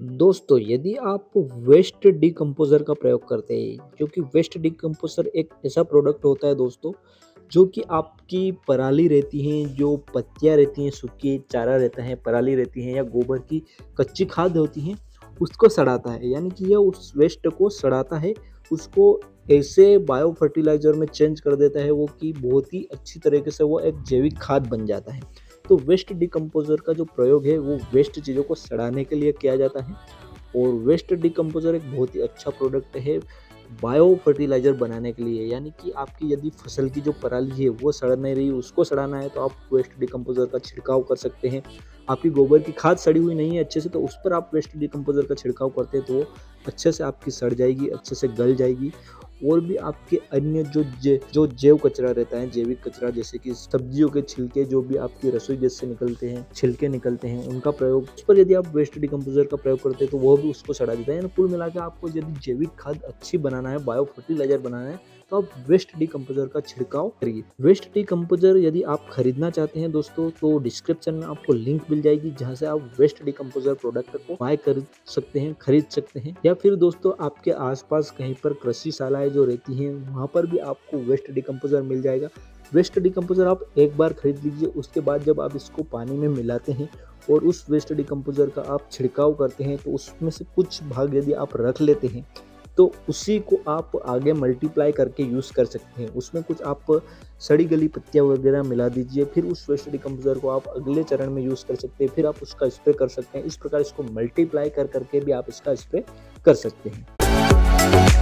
दोस्तों, यदि आप वेस्ट डिकम्पोज़र का प्रयोग करते हैं, जो कि वेस्ट डिकम्पोज़र एक ऐसा प्रोडक्ट होता है दोस्तों, जो कि आपकी पराली रहती हैं, जो पत्तियाँ रहती हैं, सूखी चारा रहता है, पराली रहती है या गोबर की कच्ची खाद होती हैं, उसको सड़ाता है। यानी कि यह उस वेस्ट को सड़ाता है, उसको ऐसे बायो फर्टिलाइज़र में चेंज कर देता है वो कि बहुत ही अच्छी तरीके से वो एक जैविक खाद बन जाता है। तो वेस्ट डिकम्पोज़र का जो प्रयोग है वो वेस्ट चीज़ों को सड़ाने के लिए किया जाता है और वेस्ट डिकम्पोज़र एक बहुत ही अच्छा प्रोडक्ट है बायो फर्टिलाइज़र बनाने के लिए। यानी कि आपकी यदि फसल की जो पराली है वो सड़ नहीं रही, उसको सड़ाना है तो आप वेस्ट डिकम्पोज़र का छिड़काव कर सकते हैं। आपकी गोबर की खाद सड़ी हुई नहीं है अच्छे से, तो उस पर आप वेस्ट डिकम्पोज़र का छिड़काव करते हैं तो वो अच्छे से आपकी सड़ जाएगी, अच्छे से गल जाएगी। और भी आपके अन्य जो जैव कचरा रहता है, जैविक कचरा, जैसे कि सब्जियों के छिलके, जो भी आपकी रसोई गैस से निकलते हैं, छिलके निकलते हैं, उनका प्रयोग, उस पर यदि आप वेस्ट डिकम्पोज़र का प्रयोग करते हैं तो वो भी उसको सड़ा देता है। यानी कुल मिला के आपको यदि जैविक खाद अच्छी बनाना है, बायो फर्टिलाइज़र बनाना है, तो आप वेस्ट डिकम्पोज़र का छिड़काव करिए। वेस्ट डिकम्पोज़र यदि आप खरीदना चाहते हैं दोस्तों, तो डिस्क्रिप्शन में आपको लिंक मिल जाएगी, जहाँ से आप वेस्ट डिकम्पोज़र प्रोडक्ट को बाय कर सकते हैं, खरीद सकते हैं। या फिर दोस्तों, आपके आसपास कहीं पर कृषिशालाएँ जो रहती हैं, वहाँ पर भी आपको वेस्ट डिकम्पोज़र मिल जाएगा। वेस्ट डिकम्पोज़र आप एक बार खरीद लीजिए, उसके बाद जब आप इसको पानी में मिलाते हैं और उस वेस्ट डिकम्पोज़र का आप छिड़काव करते हैं, तो उसमें से कुछ भाग यदि आप रख लेते हैं, तो उसी को आप आगे मल्टीप्लाई करके यूज़ कर सकते हैं। उसमें कुछ आप सड़ी गली पत्तियाँ वगैरह मिला दीजिए, फिर उस वेस्ट डिकम्पोज़र को आप अगले चरण में यूज़ कर सकते हैं, फिर आप उसका स्प्रे कर सकते हैं। इस प्रकार इसको मल्टीप्लाई कर करके भी आप इसका स्प्रे कर सकते हैं।